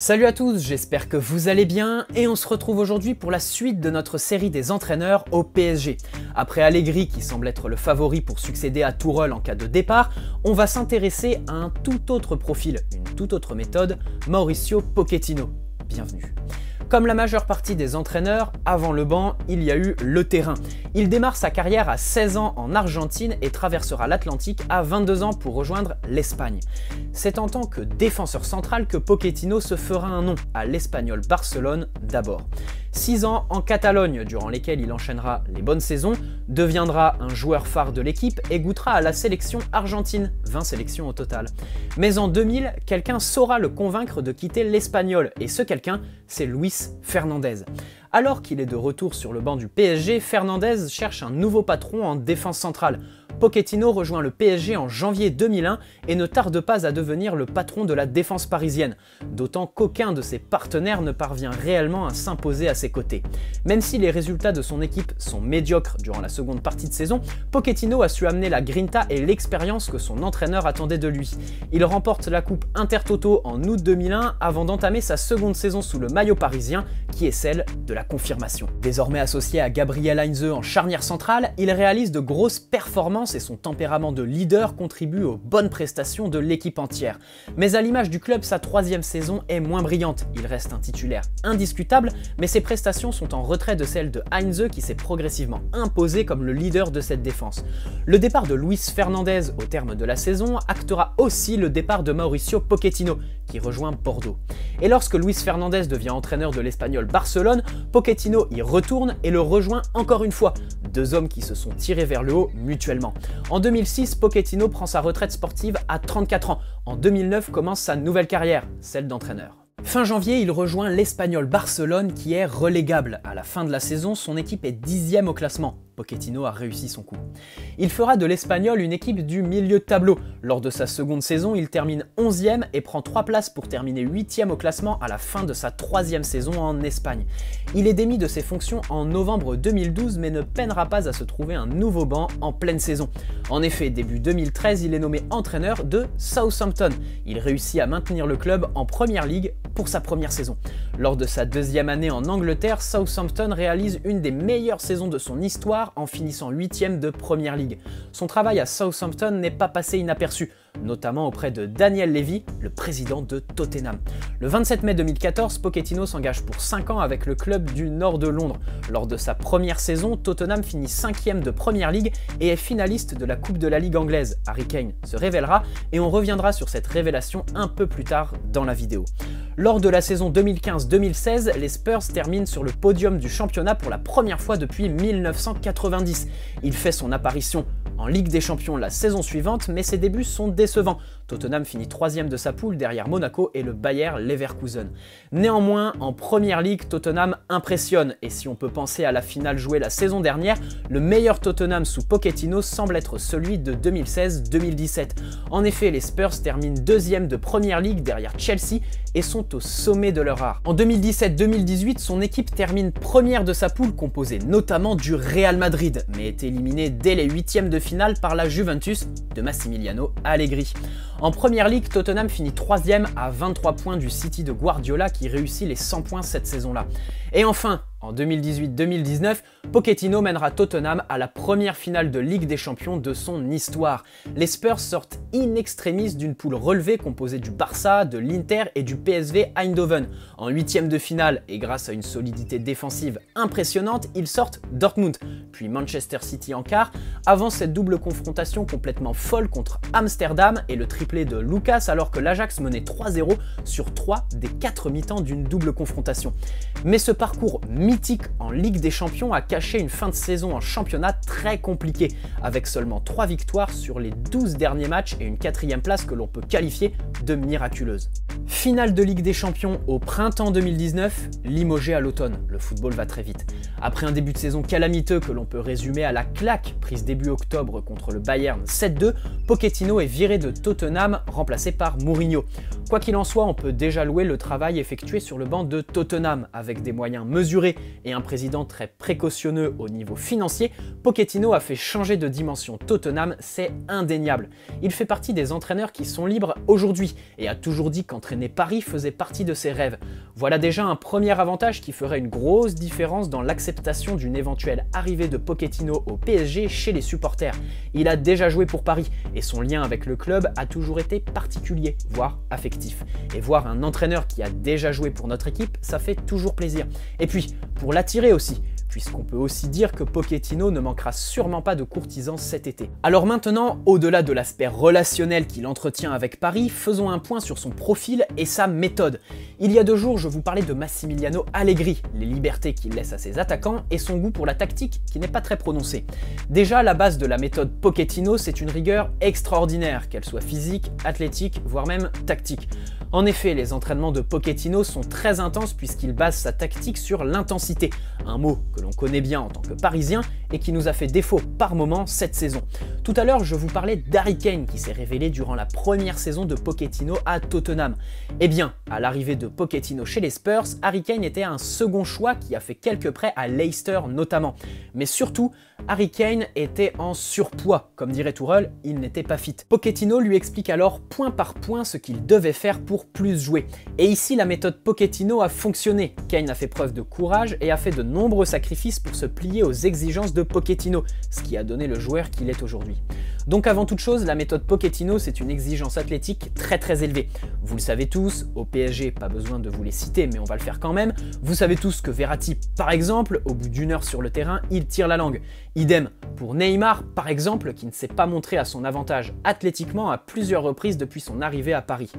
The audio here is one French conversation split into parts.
Salut à tous, j'espère que vous allez bien et on se retrouve aujourd'hui pour la suite de notre série des entraîneurs au PSG. Après Allegri qui semble être le favori pour succéder à Tourelle en cas de départ, on va s'intéresser à un tout autre profil, une toute autre méthode, Mauricio Pochettino. Bienvenue. Comme la majeure partie des entraîneurs, avant le banc, il y a eu le terrain. Il démarre sa carrière à 16 ans en Argentine et traversera l'Atlantique à 22 ans pour rejoindre l'Espagne. C'est en tant que défenseur central que Pochettino se fera un nom à l'Espagnol Barcelone d'abord. 6 ans en Catalogne, durant lesquels il enchaînera les bonnes saisons, deviendra un joueur phare de l'équipe et goûtera à la sélection argentine, 20 sélections au total. Mais en 2000, quelqu'un saura le convaincre de quitter l'Espagnol, et ce quelqu'un, c'est Luis Fernandez. Alors qu'il est de retour sur le banc du PSG, Fernandez cherche un nouveau patron en défense centrale. Pochettino rejoint le PSG en janvier 2001 et ne tarde pas à devenir le patron de la défense parisienne, d'autant qu'aucun de ses partenaires ne parvient réellement à s'imposer à ses côtés. Même si les résultats de son équipe sont médiocres durant la seconde partie de saison, Pochettino a su amener la grinta et l'expérience que son entraîneur attendait de lui. Il remporte la coupe Intertoto en août 2001 avant d'entamer sa seconde saison sous le maillot parisien, qui est celle de la confirmation. Désormais associé à Gabriel Heinze en charnière centrale, il réalise de grosses performances et son tempérament de leader contribue aux bonnes prestations de l'équipe entière. Mais à l'image du club, sa troisième saison est moins brillante. Il reste un titulaire indiscutable, mais ses prestations sont en retrait de celles de Heinze qui s'est progressivement imposé comme le leader de cette défense. Le départ de Luis Fernandez au terme de la saison actera aussi le départ de Mauricio Pochettino, qui rejoint Bordeaux. Et lorsque Luis Fernandez devient entraîneur de l'Espagnol Barcelone, Pochettino y retourne et le rejoint encore une fois, deux hommes qui se sont tirés vers le haut mutuellement. En 2006, Pochettino prend sa retraite sportive à 34 ans. En 2009 commence sa nouvelle carrière, celle d'entraîneur. Fin janvier, il rejoint l'Espagnol Barcelone qui est relégable. À la fin de la saison, son équipe est 10e au classement. Pochettino a réussi son coup. Il fera de l'Espagnol une équipe du milieu de tableau. Lors de sa seconde saison, il termine 11e et prend 3 places pour terminer 8e au classement à la fin de sa 3e saison en Espagne. Il est démis de ses fonctions en novembre 2012 mais ne peinera pas à se trouver un nouveau banc en pleine saison. En effet, début 2013, il est nommé entraîneur de Southampton. Il réussit à maintenir le club en Première Ligue pour sa première saison. Lors de sa deuxième année en Angleterre, Southampton réalise une des meilleures saisons de son histoire en finissant 8e de Première Ligue. Son travail à Southampton n'est pas passé inaperçu, notamment auprès de Daniel Levy, le président de Tottenham. Le 27 mai 2014, Pochettino s'engage pour 5 ans avec le club du nord de Londres. Lors de sa première saison, Tottenham finit 5e de Première Ligue et est finaliste de la Coupe de la Ligue anglaise. Harry Kane se révélera et on reviendra sur cette révélation un peu plus tard dans la vidéo. Lors de la saison 2015-2016, les Spurs terminent sur le podium du championnat pour la première fois depuis 1990. Il fait son apparition en Ligue des Champions la saison suivante, mais ses débuts sont décevants. Tottenham finit 3e de sa poule derrière Monaco et le Bayer Leverkusen. Néanmoins, en Première Ligue, Tottenham impressionne, et si on peut penser à la finale jouée la saison dernière, le meilleur Tottenham sous Pochettino semble être celui de 2016-2017. En effet, les Spurs terminent 2e de Première Ligue derrière Chelsea et sont au sommet de leur art. En 2017-2018, son équipe termine première de sa poule composée notamment du Real Madrid, mais est éliminée dès les 8e de finale par la Juventus de Massimiliano Allegri. En Première Ligue, Tottenham finit 3e à 23 points du City de Guardiola qui réussit les 100 points cette saison-là. Et enfin, en 2018-2019, Pochettino mènera Tottenham à la première finale de Ligue des Champions de son histoire. Les Spurs sortent in extremis d'une poule relevée composée du Barça, de l'Inter et du PSV Eindhoven. En 8e de finale, et grâce à une solidité défensive impressionnante, ils sortent Dortmund, puis Manchester City en quart, avant cette double confrontation complètement folle contre Amsterdam et le triplé de Lucas alors que l'Ajax menait 3-0 sur 3 des 4 mi-temps d'une double confrontation. Mais ce parcours mythique en Ligue des Champions a caché une fin de saison en championnat très compliquée, avec seulement 3 victoires sur les 12 derniers matchs et une 4e place que l'on peut qualifier de miraculeuse. Finale de Ligue des Champions au printemps 2019, limogé à l'automne, le football va très vite. Après un début de saison calamiteux que l'on peut résumer à la claque prise début octobre contre le Bayern 7-2, Pochettino est viré de Tottenham, remplacé par Mourinho. Quoi qu'il en soit, on peut déjà louer le travail effectué sur le banc de Tottenham, avec des moyens mesurés et un président très précautionneux au niveau financier, Pochettino a fait changer de dimension Tottenham, c'est indéniable. Il fait partie des entraîneurs qui sont libres aujourd'hui et a toujours dit qu'entraîner Paris faisait partie de ses rêves. Voilà déjà un premier avantage qui ferait une grosse différence dans l'acceptation d'une éventuelle arrivée de Pochettino au PSG chez les supporters. Il a déjà joué pour Paris et son lien avec le club a toujours été particulier, voire affectif. Et voir un entraîneur qui a déjà joué pour notre équipe, ça fait toujours plaisir. Et puis, pour l'attirer aussi, puisqu'on peut aussi dire que Pochettino ne manquera sûrement pas de courtisans cet été. Alors maintenant, au-delà de l'aspect relationnel qu'il entretient avec Paris, faisons un point sur son profil et sa méthode. Il y a 2 jours, je vous parlais de Massimiliano Allegri, les libertés qu'il laisse à ses attaquants et son goût pour la tactique qui n'est pas très prononcé. Déjà, la base de la méthode Pochettino, c'est une rigueur extraordinaire, qu'elle soit physique, athlétique, voire même tactique. En effet, les entraînements de Pochettino sont très intenses puisqu'il base sa tactique sur l'intensité, un mot que l'on connaît bien en tant que Parisien et qui nous a fait défaut par moment cette saison. Tout à l'heure, je vous parlais d'Harry Kane qui s'est révélé durant la première saison de Pochettino à Tottenham. Eh bien, à l'arrivée de Pochettino chez les Spurs, Harry Kane était un second choix qui a fait quelques prêts à Leicester notamment. Mais surtout, Harry Kane était en surpoids, comme dirait Tourelle, il n'était pas fit. Pochettino lui explique alors point par point ce qu'il devait faire pour plus jouer. Et ici, la méthode Pochettino a fonctionné. Kane a fait preuve de courage et a fait de nombreux sacrifices pour se plier aux exigences de Pochettino, ce qui a donné le joueur qu'il est aujourd'hui. Donc avant toute chose, la méthode Pochettino, c'est une exigence athlétique très élevée. Vous le savez tous, au PSG, pas besoin de vous les citer, mais on va le faire quand même. Vous savez tous que Verratti, par exemple, au bout d'1 heure sur le terrain, il tire la langue. Idem pour Neymar, par exemple, qui ne s'est pas montré à son avantage athlétiquement à plusieurs reprises depuis son arrivée à Paris.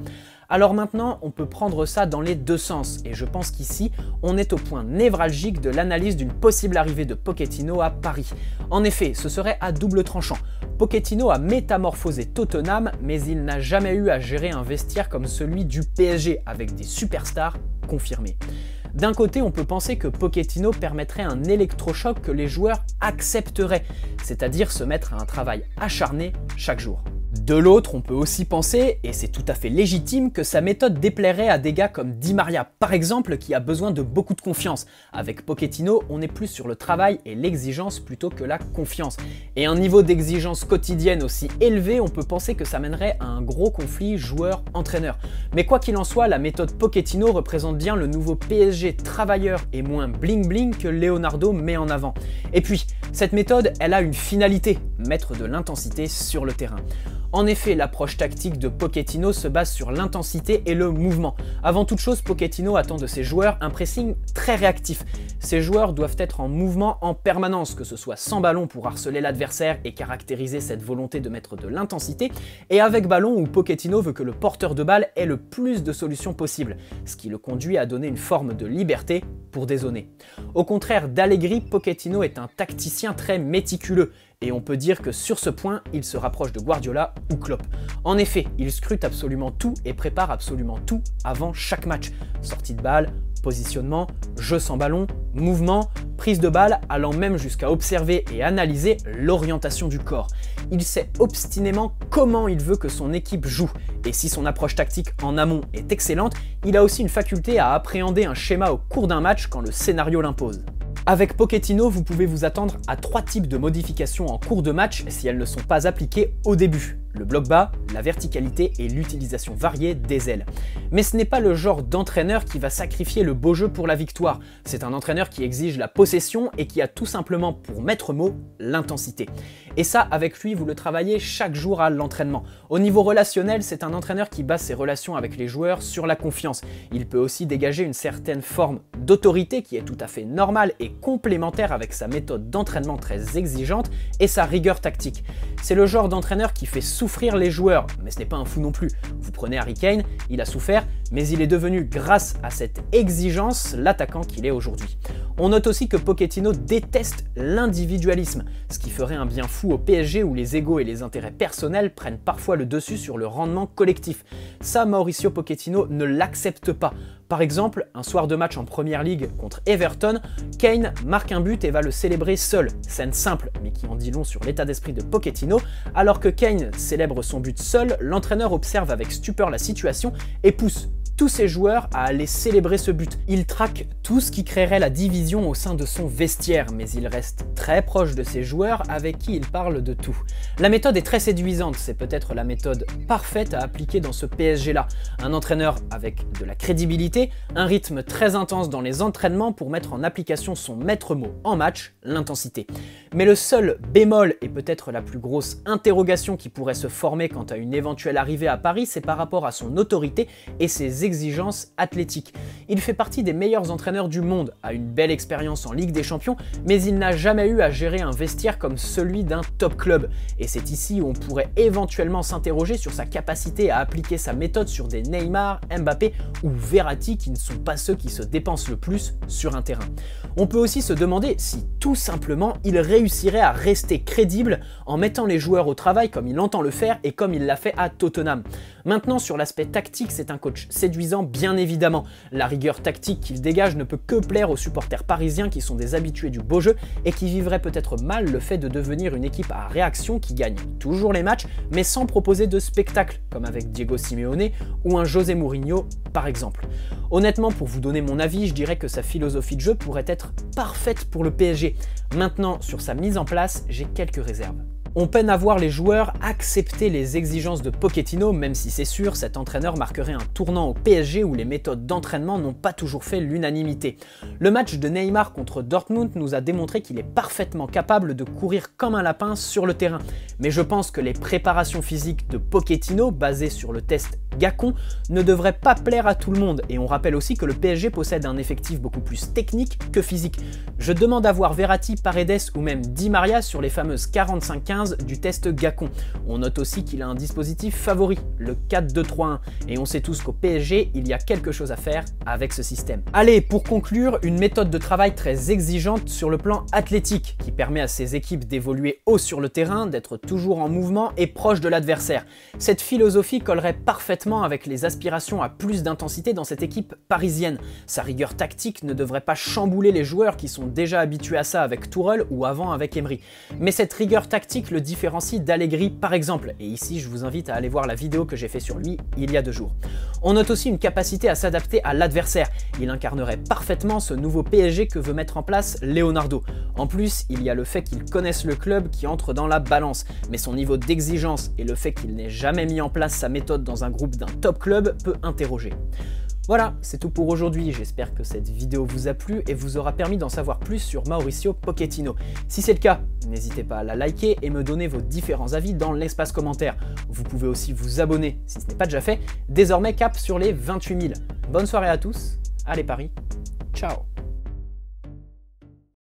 Alors maintenant, on peut prendre ça dans les 2 sens, et je pense qu'ici, on est au point névralgique de l'analyse d'une possible arrivée de Pochettino à Paris. En effet, ce serait à double tranchant. Pochettino a métamorphosé Tottenham, mais il n'a jamais eu à gérer un vestiaire comme celui du PSG, avec des superstars confirmés. D'un côté, on peut penser que Pochettino permettrait un électrochoc que les joueurs accepteraient, c'est-à-dire se mettre à un travail acharné chaque jour. De l'autre, on peut aussi penser, et c'est tout à fait légitime, que sa méthode déplairait à des gars comme Di Maria, par exemple, qui a besoin de beaucoup de confiance. Avec Pochettino, on est plus sur le travail et l'exigence plutôt que la confiance. Et un niveau d'exigence quotidienne aussi élevé, on peut penser que ça mènerait à un gros conflit joueur-entraîneur. Mais quoi qu'il en soit, la méthode Pochettino représente bien le nouveau PSG travailleur et moins bling-bling que Leonardo met en avant. Et puis, cette méthode, elle a une finalité, mettre de l'intensité sur le terrain. En effet, l'approche tactique de Pochettino se base sur l'intensité et le mouvement. Avant toute chose, Pochettino attend de ses joueurs un pressing très réactif. Ces joueurs doivent être en mouvement en permanence, que ce soit sans ballon pour harceler l'adversaire et caractériser cette volonté de mettre de l'intensité, et avec ballon où Pochettino veut que le porteur de balle ait le plus de solutions possibles, ce qui le conduit à donner une forme de liberté pour dézoner. Au contraire d'Allegri, Pochettino est un tacticien très méticuleux, et on peut dire que sur ce point, il se rapproche de Guardiola ou Klopp. En effet, il scrute absolument tout et prépare absolument tout avant chaque match. Sortie de balle, positionnement, jeu sans ballon, mouvement, prise de balle, allant même jusqu'à observer et analyser l'orientation du corps. Il sait obstinément comment il veut que son équipe joue, et si son approche tactique en amont est excellente, il a aussi une faculté à appréhender un schéma au cours d'un match quand le scénario l'impose. Avec Pochettino, vous pouvez vous attendre à 3 types de modifications en cours de match si elles ne sont pas appliquées au début. Le bloc bas, la verticalité et l'utilisation variée des ailes. Mais ce n'est pas le genre d'entraîneur qui va sacrifier le beau jeu pour la victoire. C'est un entraîneur qui exige la possession et qui a tout simplement pour maître mot l'intensité. Et ça, avec lui, vous le travaillez chaque jour à l'entraînement. Au niveau relationnel, c'est un entraîneur qui base ses relations avec les joueurs sur la confiance. Il peut aussi dégager une certaine forme d'autorité qui est tout à fait normale et complémentaire avec sa méthode d'entraînement très exigeante et sa rigueur tactique. C'est le genre d'entraîneur qui fait souffrir les joueurs, mais ce n'est pas un fou non plus. Vous prenez Harry Kane, il a souffert, mais il est devenu, grâce à cette exigence, l'attaquant qu'il est aujourd'hui. On note aussi que Pochettino déteste l'individualisme, ce qui ferait un bien fou au PSG où les égos et les intérêts personnels prennent parfois le dessus sur le rendement collectif. Ça, Mauricio Pochettino ne l'accepte pas. Par exemple, un soir de match en Première Ligue contre Everton, Kane marque un but et va le célébrer seul. Scène simple, mais qui en dit long sur l'état d'esprit de Pochettino. Alors que Kane célèbre son but seul, l'entraîneur observe avec stupeur la situation et pousse tous ses joueurs à aller célébrer ce but. Il traque tout ce qui créerait la division au sein de son vestiaire, mais il reste très proche de ses joueurs avec qui il parle de tout. La méthode est très séduisante, c'est peut-être la méthode parfaite à appliquer dans ce PSG-là. Un entraîneur avec de la crédibilité, un rythme très intense dans les entraînements pour mettre en application son maître mot en match, l'intensité. Mais le seul bémol et peut-être la plus grosse interrogation qui pourrait se former quant à une éventuelle arrivée à Paris, c'est par rapport à son autorité et ses exigences athlétiques. Il fait partie des meilleurs entraîneurs du monde, a une belle expérience en Ligue des Champions, mais il n'a jamais eu à gérer un vestiaire comme celui d'un top club. Et c'est ici où on pourrait éventuellement s'interroger sur sa capacité à appliquer sa méthode sur des Neymar, Mbappé ou Verratti qui ne sont pas ceux qui se dépensent le plus sur un terrain. On peut aussi se demander si tout simplement il réussirait à rester crédible en mettant les joueurs au travail comme il entend le faire et comme il l'a fait à Tottenham. Maintenant, sur l'aspect tactique, c'est un coach séduisant bien évidemment. La rigueur tactique qu'il dégage ne peut que plaire aux supporters parisiens qui sont des habitués du beau jeu et qui vivraient peut-être mal le fait de devenir une équipe à réaction qui gagne toujours les matchs mais sans proposer de spectacle, comme avec Diego Simeone ou un José Mourinho par exemple. Honnêtement, pour vous donner mon avis, je dirais que sa philosophie de jeu pourrait être parfaite pour le PSG. Maintenant, sur sa mise en place, j'ai quelques réserves. On peine à voir les joueurs accepter les exigences de Pochettino, même si c'est sûr, cet entraîneur marquerait un tournant au PSG où les méthodes d'entraînement n'ont pas toujours fait l'unanimité. Le match de Neymar contre Dortmund nous a démontré qu'il est parfaitement capable de courir comme un lapin sur le terrain. Mais je pense que les préparations physiques de Pochettino, basées sur le test Gacon, ne devraient pas plaire à tout le monde. Et on rappelle aussi que le PSG possède un effectif beaucoup plus technique que physique. Je demande à voir Verratti, Paredes ou même Di Maria sur les fameuses 45-15 du test Gacon. On note aussi qu'il a un dispositif favori, le 4-2-3-1, et on sait tous qu'au PSG, il y a quelque chose à faire avec ce système. Allez, pour conclure, une méthode de travail très exigeante sur le plan athlétique, qui permet à ses équipes d'évoluer haut sur le terrain, d'être toujours en mouvement et proche de l'adversaire. Cette philosophie collerait parfaitement avec les aspirations à plus d'intensité dans cette équipe parisienne. Sa rigueur tactique ne devrait pas chambouler les joueurs qui sont déjà habitués à ça avec Tourelle ou avant avec Emery. Mais cette rigueur tactique le différencie d'Allegri par exemple, et ici je vous invite à aller voir la vidéo que j'ai fait sur lui il y a 2 jours. On note aussi une capacité à s'adapter à l'adversaire, il incarnerait parfaitement ce nouveau PSG que veut mettre en place Leonardo. En plus, il y a le fait qu'il connaisse le club qui entre dans la balance, mais son niveau d'exigence et le fait qu'il n'ait jamais mis en place sa méthode dans un groupe d'un top club peut interroger. Voilà, c'est tout pour aujourd'hui, j'espère que cette vidéo vous a plu et vous aura permis d'en savoir plus sur Mauricio Pochettino. Si c'est le cas, n'hésitez pas à la liker et me donner vos différents avis dans l'espace commentaire. Vous pouvez aussi vous abonner si ce n'est pas déjà fait, désormais cap sur les 28 000. Bonne soirée à tous, allez Paris, ciao.